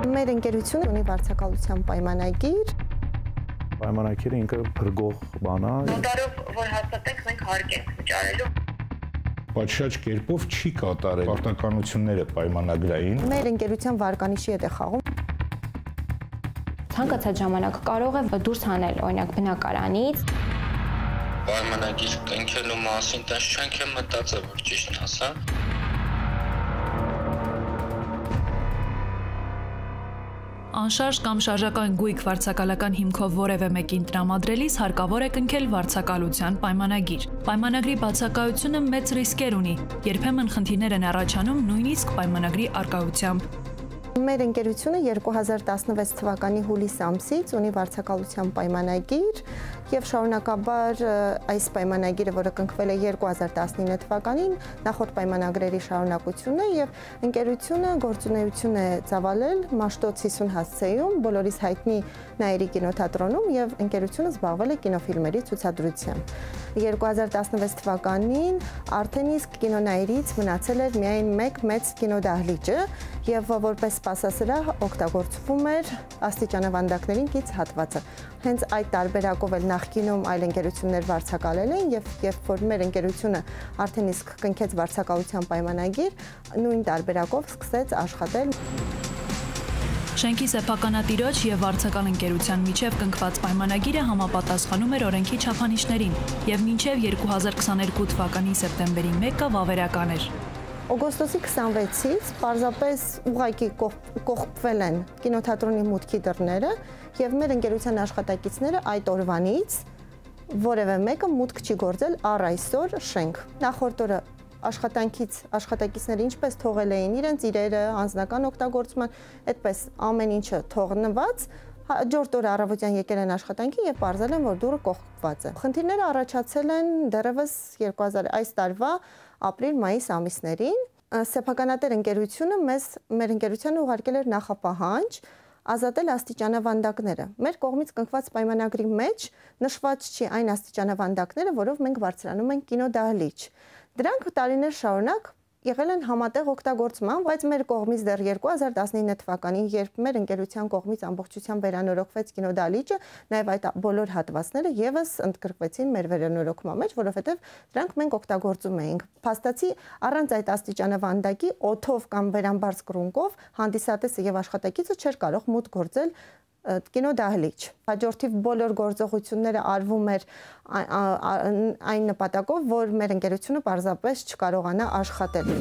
Մեր ընկերությունը ունի վարձակալության պայմանագիր։ Պայմանագիրը ինքը փրկող բան է։ Նոտարով որ հաստատենք մենք հարկ ենք վճարելու։ Պատշաճ կերպով չի կատարել պարտականությունները պայմանագրային։ Մեր ընկերության վարկանիշի հետ է խաղում։ Ցանկացած ժամանակ կարող է դուրս հանել օրինակ բնակարանից։ Պայմանագիր կնքելու մասին տես չենք մտածել, որ ճիշտն ասեմ։ Անշարժ կամ շարժական գույք վարձակալական հիմքով որևէ մեկին տրամադրելիս հարկավոր է կնքել վարձակալության պայմանագիր։ Պայմանագրի բացակայությունը մեծ ռիսկեր ունի, երբեմն խնդիրներ են առաջանում նույնիսկ պայմանագրի առկայությամբ։ Մեր ընկերությունը 2016 թվականի հուլիս ամսից ունի վարձակալության պայմանագիր եւ շարունակաբար այս պայմանագիրը, որը կնքվել է 2019 թվականին, նախորդ պայմանագրերի շարունակությունն է եւ ընկերությունը գործունեություն է ծավալել Մաշտոց 50 հասցեում, բոլորիս հայտնի Նաիրի կինոթատրոնում եւ ընկերությունը զբաղվել է կինոֆիլմերի ցուցադրությամբ։ 2016 թվականին արդեն իսկ կինոնայիրից մնացել էր միայն մեկ մեծ կինոդահլիճը եւ որպես սպասասրահ օգտագործվում էր աստիճանավանդակներին կից հատվածը։ Հենց այդ տարբերակով էլ նախկինում այլ ընկերություններ վարձակալել են եւ երբ որ մեր ընկերությունը արդեն իսկ կնքեց վարձակալության պայմանագիր, նույն տարբերակով սկսեց աշխատել։ Շենքի սեփականատիրոջ եւ վարձակալ ընկերության միջև կնքված պայմանագիրը համապատասխանում էր օրենքի չափանիշներին եւ մինչեւ 2022 թվականի սեպտեմբերի 1-ը վավերական էր։ Օգոստոսի 26-ից պարզապես ուղղակի կողպվել են կինոթատրոնի մուտքի դռները եւ մեր ընկերության աշխատակիցները այդ օրվանից որևէ մեկը մուտք չի գործել առ այսօր շենք։ Նախորդ օրը աշխատակիցները ինչպես թողել էին իրենց իրերը, անձնական օգտագործման, այդպես ամեն ինչը թողնված, հաջորդ օրը առավոտյան եկել են աշխատանքի եւ պարզել են, որ դուռը կողպված է։ Խնդիրները առաջացել են դեռևս այս տարվա ապրիլ-մայիս ամիսներին։ Սեփականատեր ընկերությունը մեր ընկերությանը ուղարկել էր նախապահանջ ազատել աստիճանավանդակները։ Մեր կողմից կնքված պայմանագրի մեջ նշված չի այն աստիճանավանդակները, որով մենք բարձրանում ենք կինոդահլիճ։ Դրանք տարիներ շարունակ եղել են համատեղ օգտագործման, բայց մեր կողմից դեռ 2019 թվականին, երբ մեր ընկերության կողմից ամբողջությամբ վերանորոգվեց կինոդահլիճը, նաև այդ բոլոր հատվածները եւս ընդգրկվեցին մեր վերանորոգման մեջ, որովհետեւ դրանք մենք օգտագործում էինք։ Փաստացի առանց այդ աստիճանավանդակի օդով կամ վերամբարձ կրունկով հանդիսատեսը եւ աշխատակիցը չէր կարող մուտք գործել կինոդահլիճ։ Հաջորդիվ բոլոր գործողությունները արվում էր այն նպատակով, որ մեր ընկերությունը պարզապես չկարողանա աշխատել։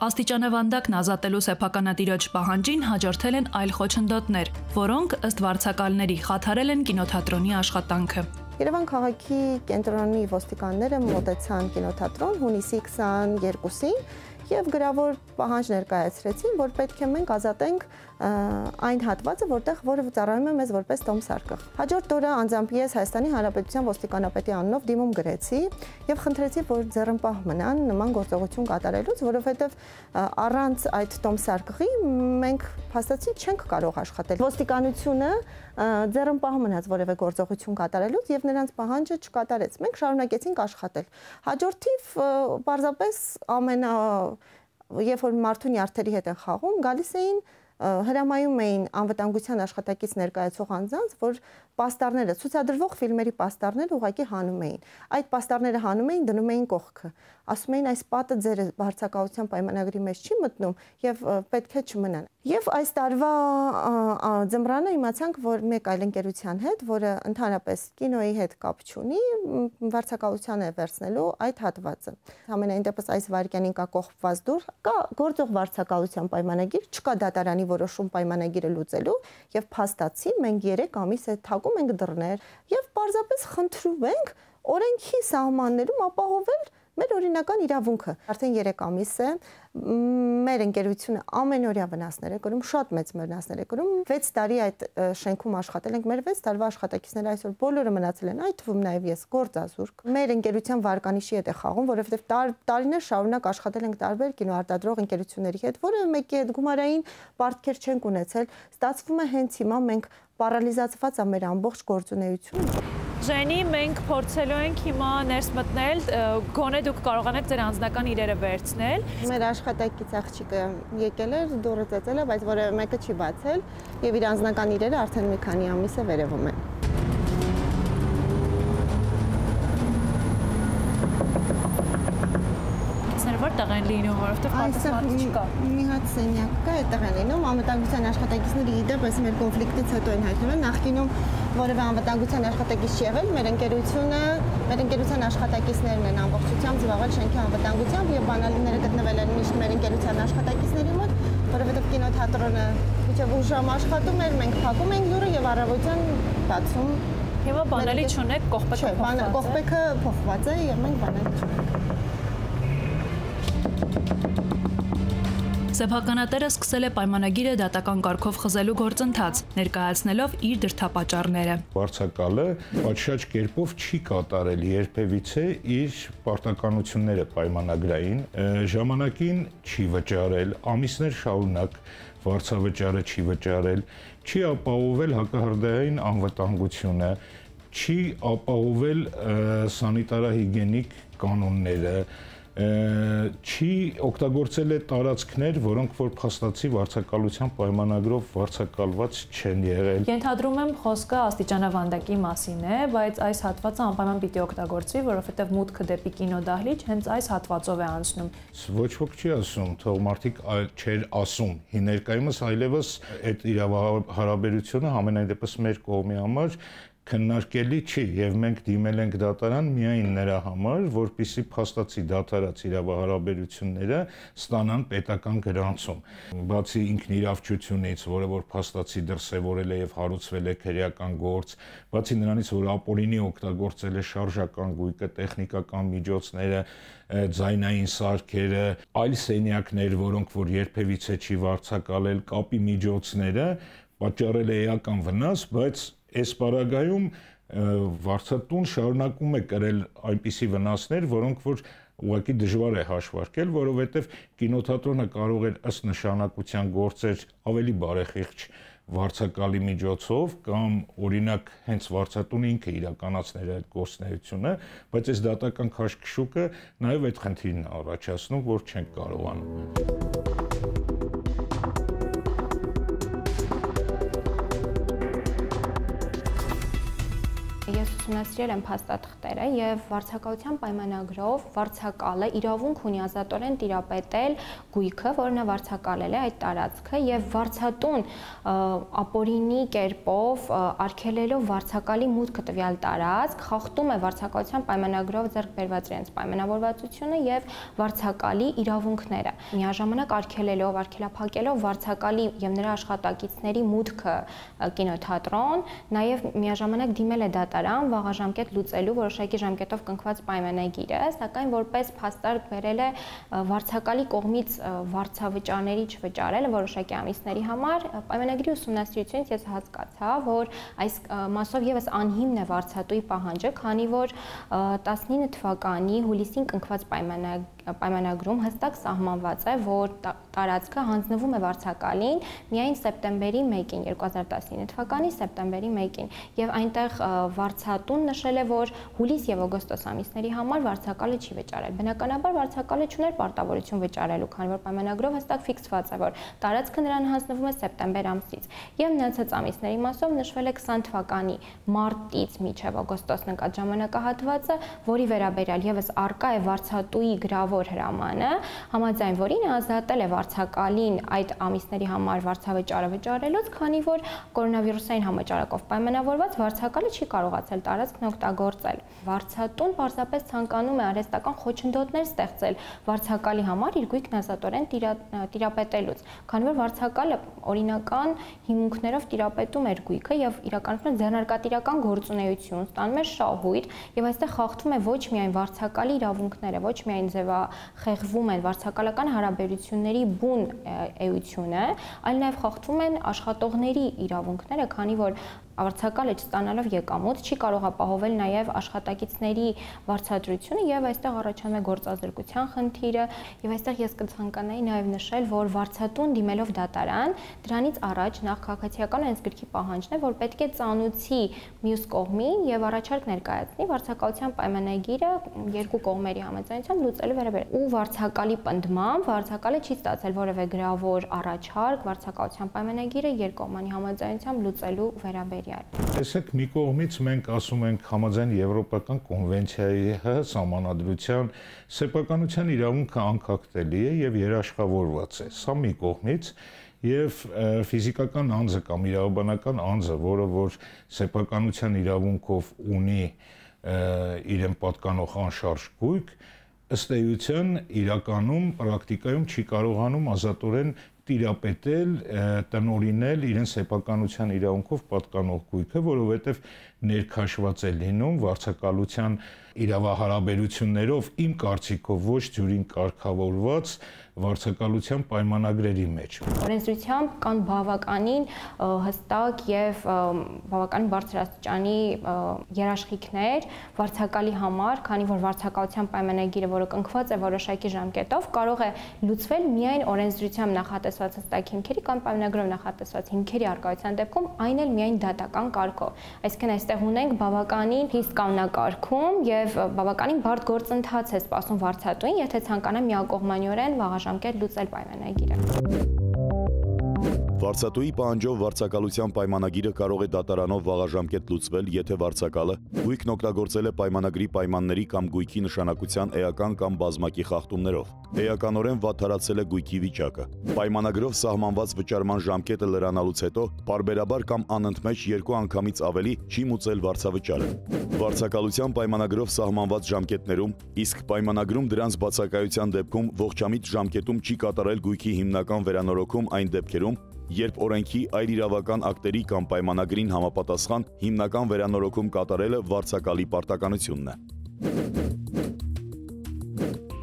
Աստիճանավանդակն ազատելու սեփականատիրոջ պահանջին հաջորդել են այլ խոչընդոտներ, որոնք ըստ վարձակալների խաթարել են կինոթատրոնի աշխատանքը։ Երևան քաղաքի կենտրոնի ոստիկանները մոտեցան կինոթատրոն հունիսի 22-ին եւ գրավոր պահանջ ներկայացրեցին, որ պետք է մենք ազատենք այն հատվածը, որը ծառայում է մեզ որպես տոմսարկղ։ Հաջորդ օրը անձամբ ես Հայաստանի Հանրապետության ոստիկանապետի անունով դիմում գրեցի եւ խնդրեցի, որ ձեռնպահ մնան նման գործողություն կատարելուց, որովհետեւ առանց այդ տոմսարկղի մենք փաստացի չենք կարող աշխատել։ Ոստիկանությունը ձեռնպահ մնաց որևէ գործողություն կատարելուց եւ նրանց պահանջը չկատարեց։ Մենք շարունակեցինք աշխատել։ Հաջորդիվ պարզապես երբ որ մարդու նյարդերի հետ են խաղում, գալիս էին հրամայում էին անվտանգության աշխատակից ներկայացող անձանց, որ պաստառները, ցուցադրվող ֆիլմերի պաստառները ուղղակի հանում էին։ Այդ պաստառները հանում էին, դնում էին կողքը։ Ասում էին այս պատը ձեր վարձակալության պայմանագրի մեջ չի մտնում եւ պետք է չմնան։ Եվ այս տարվա ձմռանը իմացանք, որ մեկ այլ ընկերության հետ, որը ընդհանրապես կինոյի հետ կապ չունի, վարձակալության է վերցնելու այդ հատվածը։ Համենայն դեպս այս վարկյանին կա կողպված դուռ, կա գործող վարձակալության պայմանագիր, չկա դատարանի որոշում պայմանագիրը լուծելու եւ փաստացի մենք 3 ամիս է թակում ենք դռներ եւ պարզապես խնդրում ենք օրենքի սահմաններում ապահովել մեր օրինական իրավունքը։ Արդեն 3 ամիս է մեր ընկերությունը ամենօրյա վնասներ է կրում, շատ մեծ վնասներ է կրում։ 6 տարի այդ շենքում աշխատել ենք, մեր 6 տարվա աշխատակիցները այսօր բոլորը մնացել են, այդ թվում նաև ես գործազուրկ։ Մեր ընկերության վարկանիշի հետ է խաղում, որովհետև տարիներ շարունակ աշխատել ենք տարբեր կինոարտադրող ընկերությունների հետ, որը մեկի հետ գումարային պարտքեր չենք ունեցել։ Ստացվում է հենց հիմա մենք պարալիզացված է մեր ամբողջ գործունեությունը։ Ժենի, մենք փորձելու ենք հիմա ներս մտնել, գոնե դուք կարողանաք ձեր անձնական իրերը վերցնել։ Մեր աշխատակից աղջիկը եկել էր, դուռը ծեծել է, բայց որևէ մեկը չի բացել եւ իր անձնական իրերը արդեն մի քանի ամիս է վերևում են։ Որտեղ են լինում, որովհետև պատասխան չկա։ Մի հատ սենյակ կա, այդտեղ են լինում, անվտանգության աշխատակիցները իդեպ այս մեր կոնֆլիկտից հետո են հայտնվել, նախկինում որևէ անվտանգության աշխատակից չի եղել, մեր ընկերության աշխատակիցներն են ամբողջությամբ զբաղվել շենքի անվտանգությամբ եւ բանալիները գտնվել են միշտ մեր ընկերության աշխատակիցների մոտ, որովհետև կինոթատրոնը մինչև ուշ ժամ աշխատում էր, մենք փակում ենք դուռը եւ առավոտյան բացում։ Հիմա բանալի չունեք, կողպեքը փոխված է եւ մենք բանալի չունենք։ Սեփականատերը սկսել է պայմանագիրը դատական կարգով խզելու գործընթաց, ներկայացնելով իր դրդապատճառները։ Վարձակալը պատշաճ կերպով չի կատարել երբևիցե իր պարտականությունները պայմանագրային, ժամանակին չի վճարել, ամիսներ շարունակ վարձավճարը չի վճարել, չի ապահովել հակահրդեհային անվտանգությունը, չի ապահովել սանիտարահիգիենիկ կանոնները, չի օգտագործել է տարածքներ, որոնք որ փաստացի վարձակալության պայմանագրով վարձակալված չեն եղել։ Ենթադրում եմ խոսքը աստիճանավանդակի մասին է, բայց այս հատվածը անպայման պիտի օգտագործվի, որովհետև մուտքը դեպի կինոդահլիճ հենց այս հատվածով է անցնում։ Ոչ ոք չի ասում, թող մարդիկ չէր ասում։ Ներկայումս այլևս այդ իրավահարաբերությունը համենայն դեպս մեր կողմի համար քննարկելի չի եւ մենք դիմել ենք դատարան միայն նրա համար, որպիսի փաստացի դատարած իրավահարաբերությունները ստանան պետական գրանցում։ Բացի ինքնիրավչությունից, որը որ փաստացի դրսևորել է եւ հարուցվել է քրեական գործ, բացի նրանից, որ ապօրինի օգտագործել է շարժական գույքը, տեխնիկական միջոցները, ձայնային սարքերը, այլ սենյակներ, որոնք որ երբևիցե չի վարձակալել, կապի միջոցները, պատճառել է էական վնաս, բայց այս պարագայում վարձատուն շարունակում է կրել այնպիսի վնասներ, որոնք որ ուղղակի դժվար է հաշվարկել, որովհետև կինոթատրոնը կարող էր ըստ նշանակության գործեր ավելի բարեխիղճ վարձակալի միջոցով կամ օրինակ հենց վարձատունը ինքը իրականացնել այդ գործունեությունը, բայց այս դատական քաշքշուկը նաև այդ խնդիրն է առաջացնում, որ չենք կարողանում։ Ես ուսումնասիրել եմ փաստաթղթերը եւ վարձակալության պայմանագրով վարձակալը իրավունք ունի ազատորեն տիրապետել գույքը, որը նա վարձակալել է այդ տարածքը եւ վարձատուն ապօրինի կերպով արգելելով վարձակալի մուտքը տվյալ տարածք, խախտում է վարձակալության պայմանագրով ձեռք բերված իրենց պայմանավորվածությունը եւ վարձակալի իրավունքները։ Միաժամանակ արգելելով, արգելափակելով վարձակալի եւ նրա աշխատակիցների մուտքը կինոթատրոն, նաեւ միաժամանակ դիմել է դատարան վաղաժամկետ լուծելու որոշակի ժամկետով կնքված պայմանագիրը, սակայն որպես փաստարկ բերել է վարձակալի կողմից վարձավճարների չվճարելը որոշակի ամիսների համար։ Պայմանագրի ուսումնասիրությունից ես հասկացա, որ այս մասով եւս անհիմն է վարձատուի պահանջը, քանի որ 19 թվականի հուլիսին կնքված պայմանագրում հստակ սահմանված է, որ տարածքը հանձնվում է վարձակալին միայն սեպտեմբերի 1-ին, 2019 թվականի սեպտեմբերի 1-ին, եւ այնտեղ վարձատուն նշել է, որ հուլիս եւ օգոստոս ամիսների համար վարձակալը չի վճարել։ Բնականաբար վարձակալը չուներ պարտավորություն վճարելու, քանի որ պայմանագրով հստակ ֆիքսված է, որ տարածքը նրան հանձնվում է սեպտեմբեր ամսից, եւ մնացած ամիսների մասով նշվել է 20 թվականի մարտից մինչեւ օգոստոս նկատ ժամանակահատվածը, որի վերաբերյալ եւս արկա է վարձատուի գրավոր հրամանը, համաձայն որին ազատել է վարձակալին այդ ամիսների համար վարձավճարը վճարելուց, քանի որ կորոնավիրուսային համաճարակով պայմանավորված վարձակալը չի կարողացել տարածքն օգտագործել։ Վարձատուն պարզապես ցանկանում է արհեստական խոչընդոտներ ստեղծել վարձակալի համար իր գույքն ազատորեն տիրապետելուց, քանի որ վարձակալը օրինական հիմունքներով տիրապետում էր գույքը եւ իրականում ձեռնարկատիրական գործունեություն, ստանում էր շահույթ եւ այստեղ խախտվում է ոչ միայն վարձակալի իրավունքները, ոչ միայն ձևախեղվում են վարձակալական հարաբերությունների բուն էությունը, այլ նաեւ խախտվում են աշխատողների իրավունքները, քանի որ վարձակալը չստանալով եկամուտ չի կարող ապահովել նաև աշխատակիցների վարձատրությունը եւ այստեղ առաջանում է գործազրկության խնդիրը եւ այստեղ ես կցանկանայի նաև նշել, որ վարձատուն դիմելով դատարան, դրանից առաջ նախ քաղաքացիական օրենսգրքի պահանջն է, որ պետք է ծանուցի մյուս կողմին եւ առաջարկ ներկայացնի վարձակալության պայմանագիրը երկու կողմերի համաձայնությամբ լուծելու վերաբերյալ։ Ու վարձակալի պնդմամբ վարձակալը չի ստացել որևէ գրավոր առաջարկ վարձակալության պայմանագիրը երկկողմանի համաձայնությամբ լուծելու վերաբերյալ։ Տեսեք, մի կողմից մենք ասում ենք համաձայն Եվրոպական կոնվենցիայի սահմանադրության սեփականության իրավունքը անկախտելի է եւ երաշխավորված է։ Սա մի կողմից եւ ֆիզիկական անձը կամ իրավաբանական անձը, որը որ սեփականության իրավունքով ունի իրեն պատկանող անշարժ գույք, ըստ էության իրականում պրակտիկայում չի կարողանում ազատորեն տիրապետել, տնօրինել իրեն սեփականության իրավունքով պատկանող գույքը, որովհետև ներքաշված է լինում վարձակալության իրավահարաբերություններով իմ կարծիքով ոչ դյուրին կարգավորված վարձակալության պայմանագրերի մեջ։ Օրենսդրությամբ կան բավականին հստակ եւ բավականին բարձր աստիճանի երաշխիքներ վարձակալի համար, քանի որ վարձակալության պայմանագիրը, որը կնքված է որոշակի ժամկետով, կարող է լուծվել միայն օրենսդրությամբ նախատեսված հստակ հիմքերի կամ պայմանագրով նախատեսված հիմքերի առկայության դեպքում, այն էլ միայն դատական կարգով։ Այսինքն այստեղ ունենք բավականին խիստ կանոնակարգում եւ բավականին բարդ գործընթաց է սպասում վարձատուին, եթե ցանկանա միակողմանիորեն ժամկետ լուծել պայմանագիրը։ Վարձատուի պահանջով վարձակալության պայմանագիրը կարող է դատարանով վաղաժամկետ լուծվել, եթե վարձակալը գույքն օգտագործել է պայմանագրի պայմանների կամ գույքի նշանակության էական կամ բազմակի խախտումներով, էականորեն վատթարացել է գույքի վիճակը, պայմանագրով սահմանված վճարման ժամկետը լրանալուց հետո պարբերաբար կամ անընդմեջ երկու անգամից ավելի չի մուծել վարձավճարը, վարձակալության պայմանագրով սահմանված ժամկետներում, իսկ պայմանագրում դրանց բացակայության դեպքում ողջամիտ ժամկետում չի կատարել գույքի հիմնական վերանորոգում այն դեպքերում, երբ օրենքի այլ իրավական ակտերի կամ պայմանագրին համապատասխան հիմնական վերանորոգում կատարելը վարձակալի պարտականությունն է։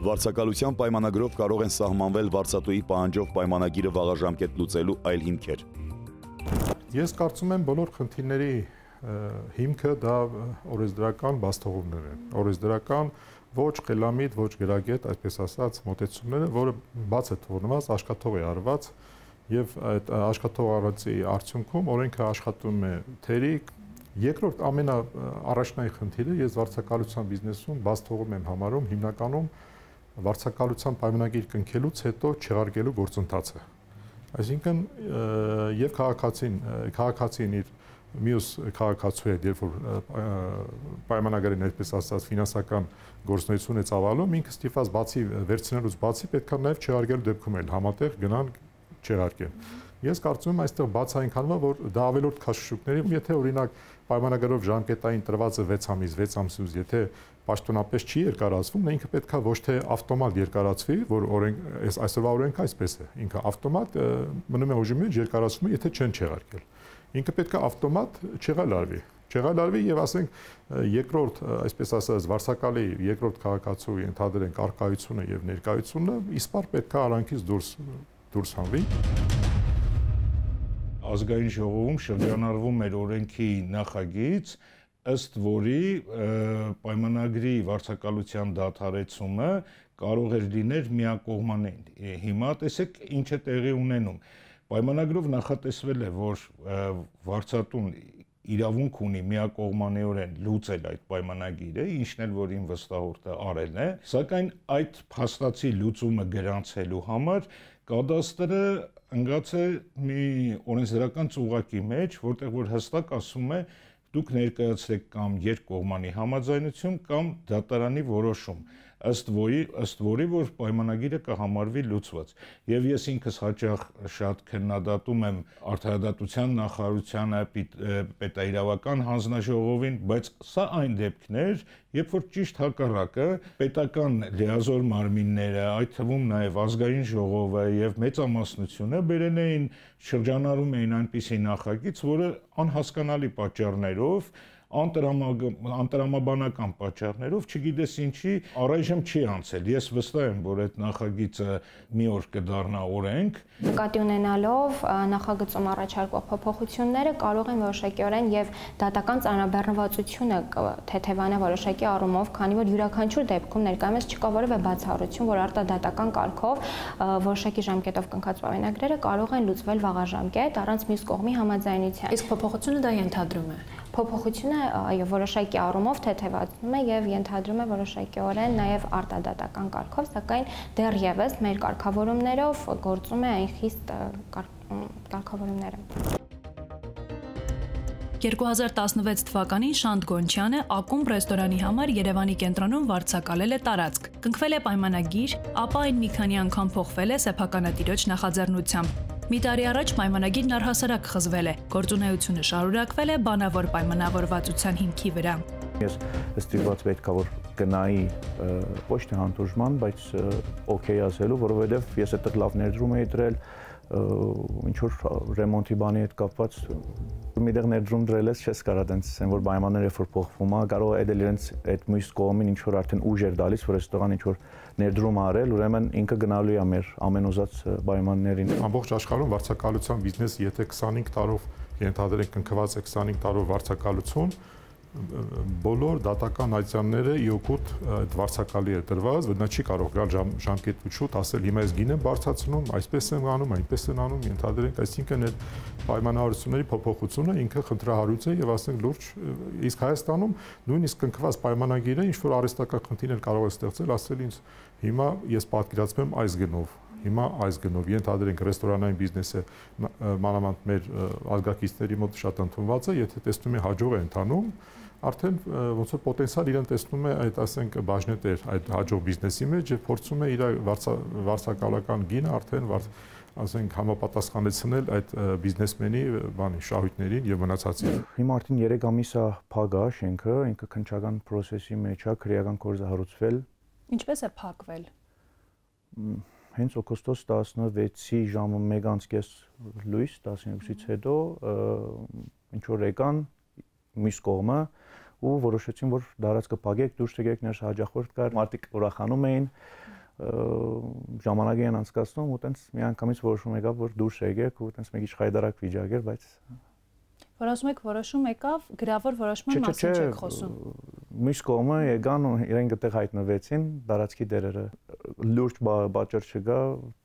Վարձակալության պայմանագրով կարող են սահմանվել վարձատուի պահանջով պայմանագիրը վաղաժամկետ լուծելու այլ հիմքեր։ Ես կարծում եմ բոլոր խնդիրների հիմքը դա օրենսդրական բացթողումներ են։ Օրենսդրական ոչ խելամիտ, ոչ գրագետ, այսպես ասած, մոտեցումները, որը բաց է թողնված, աշխատող է արված եւ այդ աշխատողի արդյունքում օրենքը աշխատում է թերիկ։ Երկրորդ ամենաառաջնային խնդիրը ես վարձակալության բիզնեսում բաց թողում եմ համարում հիմնականում վարձակալության պայմանագիր կնքելուց հետո չեղարկելու գործընթացը։ Այսինքն եւ քաղաքացին իր մյուս քաղաքացու հետ, երբ որ պայմանագրին այսպես ասած ֆինանսական գործունեություն է ծավալում, ինքը ստիպված բացի վերցնելուց բացի պետք է նաեւ չեղարկելու դեպքում էլ համատեղ գնան չեղարկեն։ Ես կարծում եմ այստեղ բաց այնքանվա, որ դա ավելորդ քաշշուկների, եթե օրինակ պայմանագրով ժամկետային տրվածը 6 ամիս, 6 ամսուց, եթե պաշտոնապես չի երկարացվում, ինքը պետքա ոչ թե ավտոմատ երկարացվի, որ այսօրվա օրենքը այսպես է, ինքը ավտոմատ մնում է ուժի մեջ երկարացվում, եթե չեն չեղարկել։ Ինքը պետքա ավտոմատ չեղալարվի եւ ասենք երկրորդ, այսպես ասած, վարձակալի երկրորդ քաղաքացու ընդհանրենք արկայությունը եւ ներկայությունը իսպար պետքա արանքից դուրս հանվի։ Ազգային ժողովում շրջանառվում էր օրենքի նախագիծ, ըստ որի պայմանագրի վարձակալության դադարեցումը կարող էր լինել միակողմանային։ Հիմա տեսեք ինչ է տեղի ունենում։ Պայմանագրով նախատեսվել է, որ վարձատուն իրավունք ունի միակողմանիորեն լուծել այդ պայմանագիրը, ինչն էլ որ ին վստահորդը արել է, սակայն այդ փաստացի լուծումը գրանցելու համար կադաստրը ընկած է մի օրենսդրական ծուղակի մեջ, որտեղ որ հստակ ասում է դուք ներկայացրեք կամ երկկողմանի համաձայնություն կամ դատարանի որոշում, ըստ որի որ պայմանագիրը կհամարվի լուծված։ Եվ ես ինքս հաճախ շատ քննադատում եմ արդարադատության նախարարությանը, պետաիրավական հանձնաժողովին, բայց սա այն դեպքներ, երբ որ ճիշտ հակառակը պետական լիազոր մարմինները, այդ թվում նաև ազգային ժողովը եւ մեծամասնությունը բերել էին շրջանառում էին այնպիսի նախագիծ, որը անհասկանալի պատճառներով անտրամաբանական պատճառներով չգիտես ինչի առայժմ չի անցել։ Ես վստահ եմ, որ այդ նախագիծը մի օր կդառնա օրենք։ Նկատի ունենալով նախագծում առաջարկվող փոփոխությունները կարող են որոշակիորեն եւ դատական ծանրաբեռնվածությունը թեթևանա որոշակի առումով, քանի որ յուրաքանչյուր դեպքում ներկայումս չկա որևէ բացառություն, որ արտադատական կարգով որոշակի ժամկետով կնքած պայմանագրերը կարող են լուծվել վաղաժամկետ առանց մյուս կողմի համաձայնության։ Իսկ փոփոխությունը դա ենթադրում է։ Փոփոխությունը այո որոշակի առումով թեթևացնում է եւ ենթադրում է որոշակիորեն նաեւ արտադատական կարգով, սակայն դեռևս մեր կարգավորումներով գործում է այն խիստ կարգավորումները։ 2016 թվականին Շանթ Գոնչյանը Ակումբ ռեստորանի համար Երևանի կենտրոնում վարձակալել է տարածք։ Կնքվել է պայմանագիր, ապա այն մի քանի անգամ փոխվել է սեփականատիրոջ նախաձեռնությամբ։ Մի տարի առաջ պայմանագիրն առհասարակ խզվել է, գործունեությունը շարունակվել է բանավոր պայմանավորվածության հիմքի վրա։ Ես ստիպված պետքա որ գնայի ոչ թե հանդուրժման, բայց օքեյ ասելու, որովհետև ես այդտեղ լավ ներդրում էի դրել, ինչ որ ռեմոնտի բանի հետ կապված միտեղ ներդրում դրել ես, չես կարա տենց ասեմ, որ պայմանները երբ որ փոխվում է, կարող է դել իրենց այդ մյուս կողմին ինչ որ արդեն ուժ էր դալիս, որ այստեղան ինչ որ ներդրում արել, ուրեմն ինքը գնալու է մեր ամեն ուզած պայմաններին։ Ամբողջ աշխարհում վարձակալության բիզնեսը եթե 25 տարով ենթադրենք կնքված է 25 տարով վարձակալություն, բոլոր դատական այցանները իօգուտ այդ վարձակալի է տրված, որ նա չի կարող գալ ժամկետի շուտ ասել հիմա ես գինը բարձրացնում, այսպես եմ անում, այնպես են անում, ենթադրենք, այսինքն այդ պայմանավորությունների փոփոխությունը ինքը խնդրահարույց է եւ ասենք լուրջ, իսկ Հայաստանում նույնիսկ կնքված պայմանագիրը ինչ որ արհեստական խնդիրներ կարող է ստեղծել, ասել ինձ հիմա ես պատկերացնում եմ այս գնով Հիմա այս գնով ենթադրենք ռեստորանային բիզնեսը մանավանդ մեր ազգակիցների մոտ շատ ընդունված է, եթե տեսնում է հաջող է ընթանում, արդեն ոնց որ պոտենցիալ իրեն տեսնում է այդ ասենք բաժնետեր այդ հաջող բիզնեսի մեջ եւ փորձում է իր վարձակալական գինը արդեն ասենք համապատասխանեցնել այդ բիզնեսմենի բանի շահույթներին եւ մնացածին։ Հիմա արդեն 3 ամիս է փակ է շենքը, ինքը քննչական process-ի մեջ է, քրեական կորզը հարուցվել։ Ինչպես է փակվել։ Հենց օգոստոս 16-ի ժամը 1:30 լույս 12-ից հետո ինչ որ եկան մյուս կողմը ու որոշեցին որ դարածքը փակեք, դուրս եկեք, ներս հաջախորդ կար, մարդիկ ուրախանում էին, ժամանակը են անցկացնում ու տենց միանգամից որոշում եկավ որ դուրս եկեք ու տենց մի քիչ խայդարակ վիճակ էր, բայց Որ ասում եք որոշում եկավ, գրավոր որոշման մասին չեք խոսում։ Մյուս կողմը եկան ու իրենք այդտեղ հայտնվեցին, դարածքի դերերը լուրջ պատճառ չկա,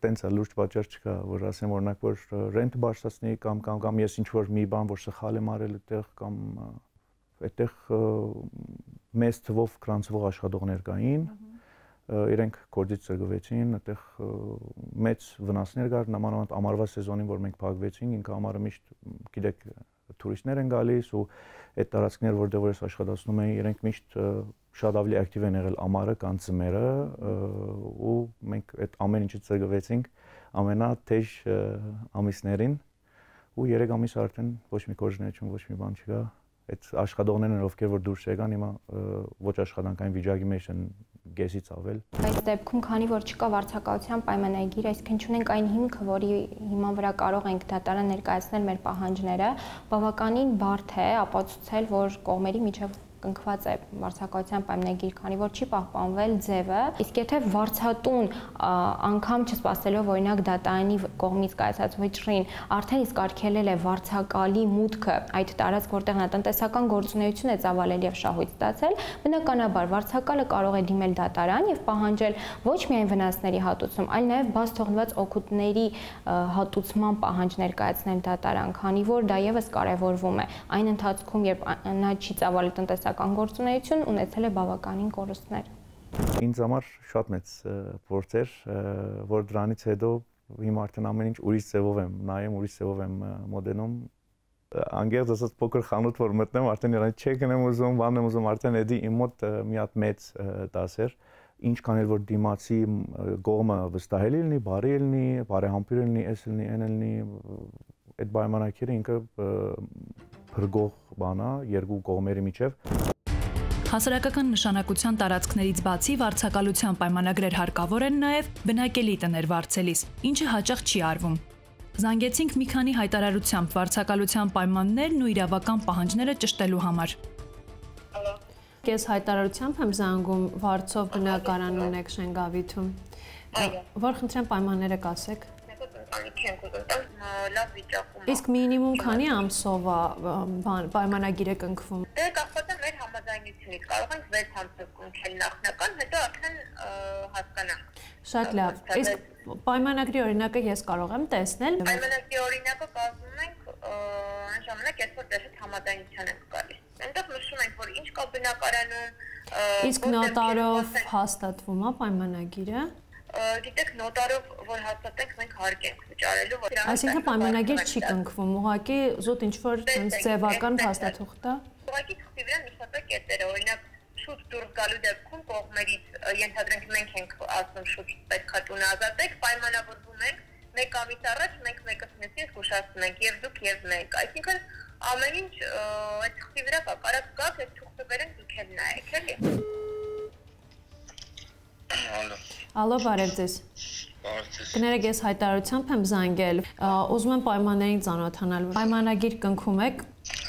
տենց է լուրջ պատճառ չկա, որ ասեմ օրինակ որ ռենտ բարձրացնի կամ ես ինչ որ մի բան որ սխալ եմ արել այդտեղ կամ այդտեղ մեծ թվով կրանցվող աշխատողներ կային, իրենք կորձից ծրգվեցին, այդտեղ մեծ վնասներ կար, նամանավանդ ամառվա սեզոնին, որ մենք փակվեցինք, ինքը ամառը միշտ գիտեք տուրիստներ են գալիս ու այդ տարածքներ որտեղ որ ես աշխատացնում եմ, իրենք միշտ շատ ավելի ակտիվ են եղել ամառը կամ ձմեռը ու մենք այդ ամեն ինչը ծրգվեցինք ամենաթեժ ամիսներին ու 3 ամիս արդեն ոչ մի կորձնություն, ոչ մի բան չկա։ Այդ աշխատողներն ովքեր որ դուրս եկան հիմա ոչ աշխատանքային վիճակի մեջ են գեսից ավել։ Այս դեպքում քանի որ չկա վարձակալության պայմանագիր, այսինքն չունենք այն հիմքը, որի հիման վրա կարող ենք դատարան ներկայացնել մեր պահանջները, բավականին բարդ է ապացուցել, որ կողմերի միջև կնքված է վարձակալության պայմանագիր, քանի որ չի պահպանվել ձևը, իսկ եթե վարձատուն անգամ չսպասելով օրինակ դատարանի կողմից կայացած վճռին արդեն իսկ արգելել է վարձակալի մուտքը այդ տարածք, որտեղ նա տնտեսական գործունեություն է ծավալել եւ շահույթ ստացել, բնականաբար վարձակալը կարող է դիմել դատարան եւ պահանջել ոչ միայն վնասների հատուցում, այլ նաեւ բաց թողնված օգուտների հատուցման պահանջ ներկայացնել դատարան, քանի որ դա եւս կարեւորվում է այն ընթացքում, երբ նա չի ծավալել տնտեսական գործունեություն, ունեցել է բավականին կորուստներ։ Ինձ համար շատ մեծ փորձ էր, որ դրանից հետո հիմա արդեն ամեն ինչ ուրիշ ձևով եմ նայում, ուրիշ ձևով եմ մոդելում։ Անգերձ ասած փոքր խանութ որ մտնեմ, արդեն իրան չեքն եմ ուզում, բան եմ ուզում, արդեն էդի իմ մոտ մի հատ մեծ դաս էր։ Ինչքան էլ որ դիմացի կողմը վստահելի լինի, բարի լինի, բարեհամբույր լինի, էս լինի, այն լինի, այդ պայմանագիրը ինքը փրկող բան է երկու կողմերի միջև։ Հասարակական նշանակության տարածքներից բացի վարձակալության պայմանագրեր հարկավոր են նաև բնակելի տներ վարձելիս, ինչը հաճախ չի արվում։ Զանգեցինք մի քանի հայտարարությամբ վարձակալության պայմաններն ու իրավական պահանջները ճշտելու համար։ Կես հայտարարությամբ եմ զանգում վարձով բնակարան ունեք Շենգավիթում։ Որ խնդրեմ պայմանները կասեք։ Լավ վիճակում։ Իսկ մինիմում քանի ամսով պայմանագիր է կնքվում։ Դե կախված է մեր համաձայնությունից, կարող ենք 6 ամսով կնքել նախնական, հետո արդեն հասկանանք։ Շատ լավ։ Իսկ պայմանագրի օրինակը ես կարող եմ տեսնել։ Պայմանագրի օրինակը կազմում ենք այն ժամանակ, երբ որ դեռ հետ համաձայնության ենք գալիս։ Այնտեղ նշում ենք, որ ինչ կա բնակարանում։ Իսկ նոտարով հաստատվում է պայմանագիրը։ Գիտեք, նոտարով որ հաստատենք, մենք հարկ ենք վճարելու, որ Այսինքն պայմանագիր չի կնքվում, ուղղակի զուտ ինչ-որ ձևական փաստաթուղթ է։ Ուղղակի թղթի վրա նշված է կետերը, օրինակ շուտ դուրս գալու դեպքում կողմերից ենթադրենք մենք ենք ասում շուտ պետքա տունը ազատեք, պայմանավորվում ենք 1 ամիս առաջ մենք մեկը մյուսին զգուշացնում ենք եւ դուք եւ մենք, այսինքն ամեն ինչ այդ թղթի վրա կա, կարաք գաք այդ թղթը վերենք դուք էլ նայեք, էլի։ Ալո, բարև ձեզ։ Կներեք, ես հայտարարությամբ եմ զանգել, ուզում եմ պայմաններին ծանոթանալ, պայմանագիր կնքում եք։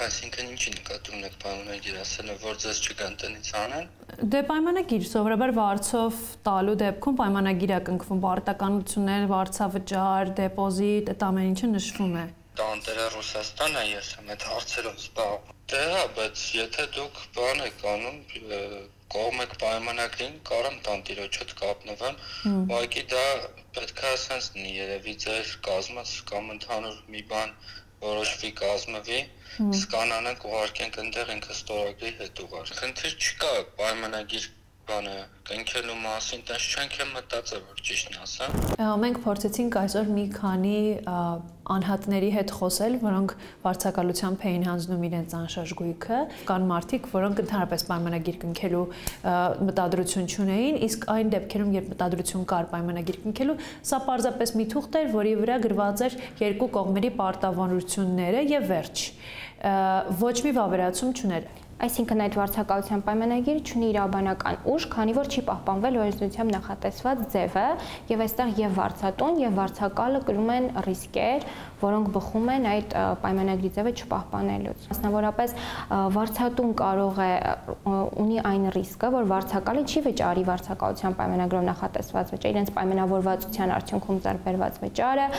Այսինքն ինչի նկատում եք պայմանագիր ասելը, որ ձեզ չգան տնից անեն։ Դե պայմանագիր, սովորաբար վարձով տալու դեպքում պայմանագիր է կնքվում, պարտականություններ, վարձավճար, դեպոզիտ, այդ ամեն ինչը նշվում է։ Տանտերը Ռուսաստանն է, ես եմ այդ հարցերով զբաղվում։ Դե հա, բայց եթե դուք բան եք անում, կողմ եք պայմանագրին, կարամ տանտիրոջդ կապնվեմ, ուղղակի դա պետք է ասենց լինի, երևի ձեր կազմած կամ ընդհանուր մի բան որոշվի կազմվի, սկանանենք ուղարկենք այնտեղ ինքը ստորագրի հետ ուղար։ Խնդիր չկա պայմանագիր բանը կնքելու մասին, տես չենք եմ մտածել, որ ճիշտն ասեմ։ Մենք փորձեցինք այսօր մի քանի անհատների հետ խոսել, որոնք վարձակալությամբ էին հանձնում իրենց անշարժ գույքը, կան մարդիկ, որոնք ընդհանրապես պայմանագիր կնքելու մտադրություն չունեին, իսկ այն դեպքերում, երբ մտադրություն կար պայմանագիր կնքելու, սա պարզապես մի թուղթ էր, որի վրա գրված էր երկու կողմերի պարտավորությունները եւ վերջ։ Ոչ մի վավերացում չուներ։ Այսինքն այդ վարձակալության պայմանագիրը ունի իրավաբանական ուժ, քանի որ չի պահպանվել օրենսդրությամբ նախատեսված ձևը, եւ այստեղ եւ վարձատուն եւ վարձակալը կրում են ռիսկեր, որոնք բխում են այդ պայմանագրի ձևը չպահպանելուց։ Մասնավորապես վարձատուն կարող է ունի այն ռիսկը, որ վարձակալը չի վճարի վարձակալության պայմանագրով նախատեսված վճարը, իրենց պայմանավորվածության արդյունքում ձեռբերված վճարը,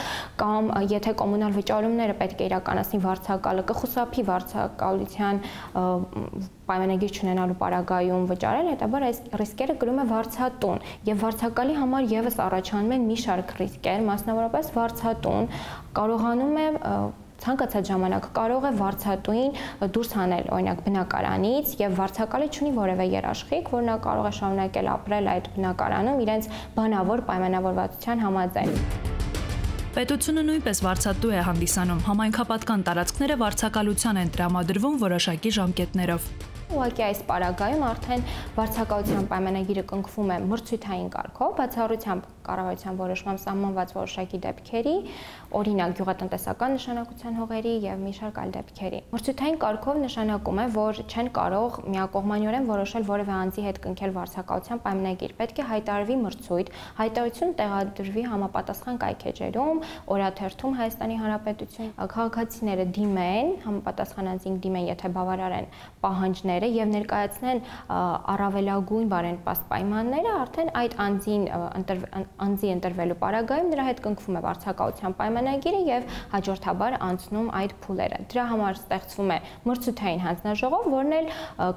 կամ եթե կոմունալ վճարումները պետք է իրականացնի վարձակալը, կխուսափի վարձակալության պայմանագիր չունենալու պարագայում վճարել, հետաբար այս ռիսկերը կրում է վարձատուն եւ վարձակալի համար եւս առաջանում են մի շարք ռիսկեր, մասնավորապես վարձատուն կարողանում է ցանկացած ժամանակ կարող է վարձատուին դուրս հանել օրինակ բնակարանից եւ վարձակալը չունի որևէ երաշխիք, որ նա կարող է շարունակել ապրել այդ բնակարանում իրենց բանավոր պայմանավորվածության համաձայն։ Պետությունը նույնպես վարձատու է հանդիսանում, համայնքապատկան տարածքները վարձակալության են տրամադրվում որոշակի ժամկետներով։ Ուղղակի այս պարագայում արդեն վարձակալության պայմանագիրը կնքվում է մրցույթային կարգով, բացառությամբ կառավարության որոշմամբ սահմանված որոշակի դեպքերի, օրինակ գյուղատնտեսական նշանակության հողերի եւ մի շարք այլ դեպքերի։ Մրցույթային կարգով նշանակում է, որ չեն կարող միակողմանիորեն որոշել որևէ անձի հետ կնքել վարձակալության պայմանագիր։ Պետք է հայտարարվի մրցույթ, հայտարարություն տեղադրվի համապատասխան կայքեջերում, օրաթերթում Հայաստանի Հանրապետություն, քաղաքացիները դիմեն, համապատասխան անձին դիմեն, եթե բավարար են պահանջները եւ ներկայացնեն առավելագույն բարենպաստ պայմանները, արդեն այդ անձի ընտրվելու պարագայում նրա հետ կնքվում է վարձակալության պայմանագիրը եւ հաջորդաբար անցնում այդ փուլերը։ Դրա համար ստեղծվում է մրցութային հանձնաժողով, որն էլ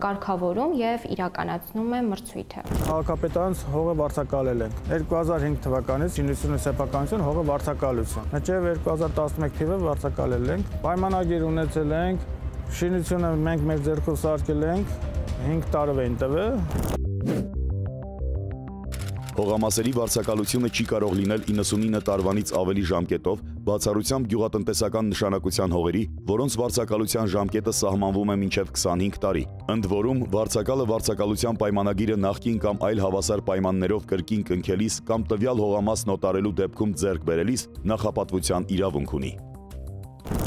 կարգավորում եւ իրականացնում է մրցույթը։ Քաղաքապետարանից հողը վարձակալել ենք 2005 թվականից 90 սեփականություն հողը վարձակալություն։ Մինչեւ 2011 թվականը վարձակալել ենք, պայմանագիր ունեցել ենք, շինությունը մենք մեր ձեռքով սարքել ենք 5 տարով են տվել։ Հողամասերի վարձակալությունը չի կարող լինել 99 տարվանից ավելի ժամկետով, բացառությամբ գյուղատնտեսական նշանակության հողերի, որոնց վարձակալության ժամկետը սահմանվում է մինչև 25 տարի։ Ընդ որում, վարձակալը վարձակալության պայմանագիրը նախկին կամ այլ հավասար պայմաններով կրկին կնքելիս կամ տվյալ հողամաս նոտարելու դեպքում ձեռք բերելիս նախապատվության իրավունք ունի։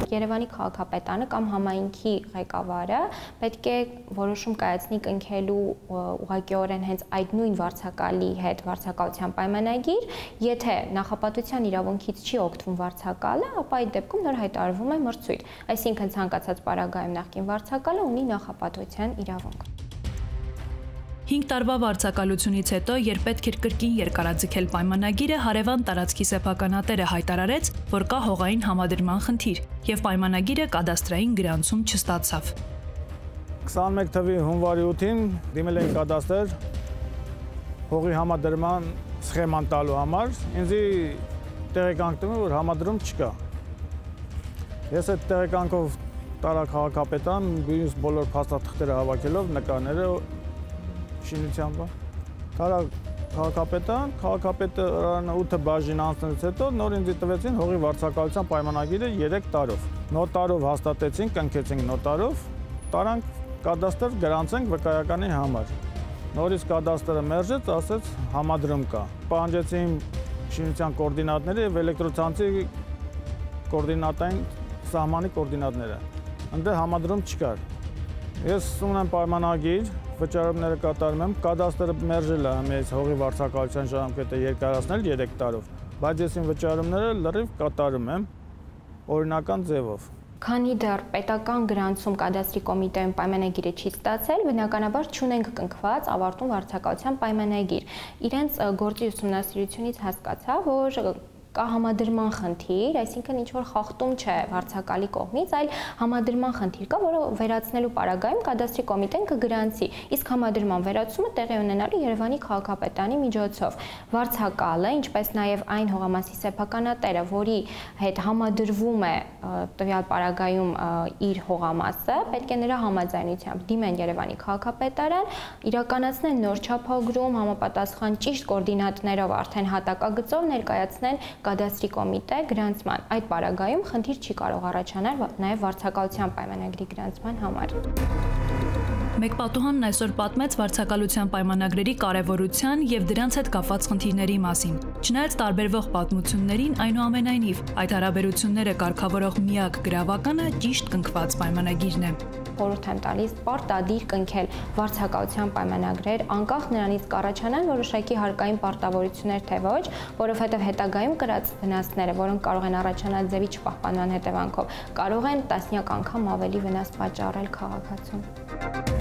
Երևանի քաղաքապետարանը կամ համայնքի ղեկավարը պետք է որոշում կայացնի կնքելու ուղղակիորեն հենց այդ նույն վարձակալի հետ վարձակալության պայմանագիր, եթե նախապատվության իրավունքից չի օգտվում վարձակալը, ապա այդ դեպքում նոր հայտարարվում է մրցույթ, այսինքն ցանկացած պարագայում նախկին վարձակալը ունի նախապատվության իրավունք։ 5 տարվա վարձակալությունից հետո, երբ պետք էր կրկին երկարաձգել պայմանագիրը, հարևան տարածքի սեփականատերը հայտարարեց, որ կա հողային համադրման խնդիր, եւ պայմանագիրը կադաստրային գրանցում չստացավ։ 21 թվականի հունվարի 8-ին դիմել էին կադաստր հողի համադրման սխեման տալու համար, ինձ տեղեկանք տվել, որ համադրում չկա։ Ես այդ տեղեկանքով տարա քաղաքապետան, բոլոր փաստաթղթերը հավաքելով, նկարները շինությամբ։ Տարա քաղաքապետան, քաղաքապետը 8 բաժին անցնելուց հետո նոր ինձ տվեցին հողի վարձակալության պայմանագիրը 3 տարով։ Նոտարով հաստատեցինք, կնքեցինք նոտարով, տարանք կադաստր գրանցենք վկայականի համար։ Նորից կադաստրը մերժեց, ասեց համադրում կա։ Պահանջեցին շինության կոորդինատները եւ էլեկտրոցանցի կոորդինատային սահմանի կոորդինատները։ Այնտեղ համադրում չկար։ Ես ունեմ պայմանագիր, վճարումները կատարում եմ, կադաստրը մերժել է մեզ հողի վարձակալության ժամկետը երկարացնել 3 տարով, բայց ես իմ վճարումները լրիվ կատարում եմ օրինական ձևով։ Քանի դեռ պետական գրանցում կադաստրի կոմիտեում պայմանագիրը չի ստացել, բնականաբար չունենք կնքված ավարտուն վարձակալության պայմանագիր։ Իրենց գործի ուսումնասիրությունից հասկացա, որ կա համադրման խնդիր, այսինքն ինչ որ խախտում չէ վարձակալի կողմից, այլ համադրման խնդիր կա, որը վերացնելու պարագայում կադաստրի կոմիտեն կգրանցի, իսկ համադրման վերացումը տեղի ունենալու Երևանի քաղաքապետարանի միջոցով։ Վարձակալը, ինչպես նաև այն հողամասի սեփականատերը, որի հետ համադրվում է տվյալ պարագայում իր հողամասը, պետք է նրա համաձայնությամբ դիմեն Երևանի քաղաքապետարան, իրականացնեն նոր չափագրում, համապատասխան ճիշտ կոորդինատներով արդեն հատակագծով ներկայացնեն կադաստրի կոմիտե գրանցման։ Այդ պարագայում խնդիր չի կարող առաջանալ նաև վարձակալության պայմանագրի գրանցման համար։ Մեկ պատուհանն այսօր պատմեց վարձակալության պայմանագրերի կարևորության եւ դրանց հետ կապված խնդիրների մասին։ Չնայած տարբերվող պատմություններին, այնուամենայնիվ այդ հարաբերությունները կարգավորող միակ գրավականը ճիշտ կնքված պայմանագիրն է։ Խորհուրդ եմ տալիս պարտադիր կնքել վարձակալության պայմանագրեր, անկախ նրանից կառաջանան որոշակի հարկային պարտավորություններ թե ոչ, որովհետև հետագայում կրած վնասները, որոնք կարող են առաջանալ ձևի չպահպանման հետևանքով, կարող են տասնյակ անգամ ավելի վնաս պատճառել քաղաքացուն։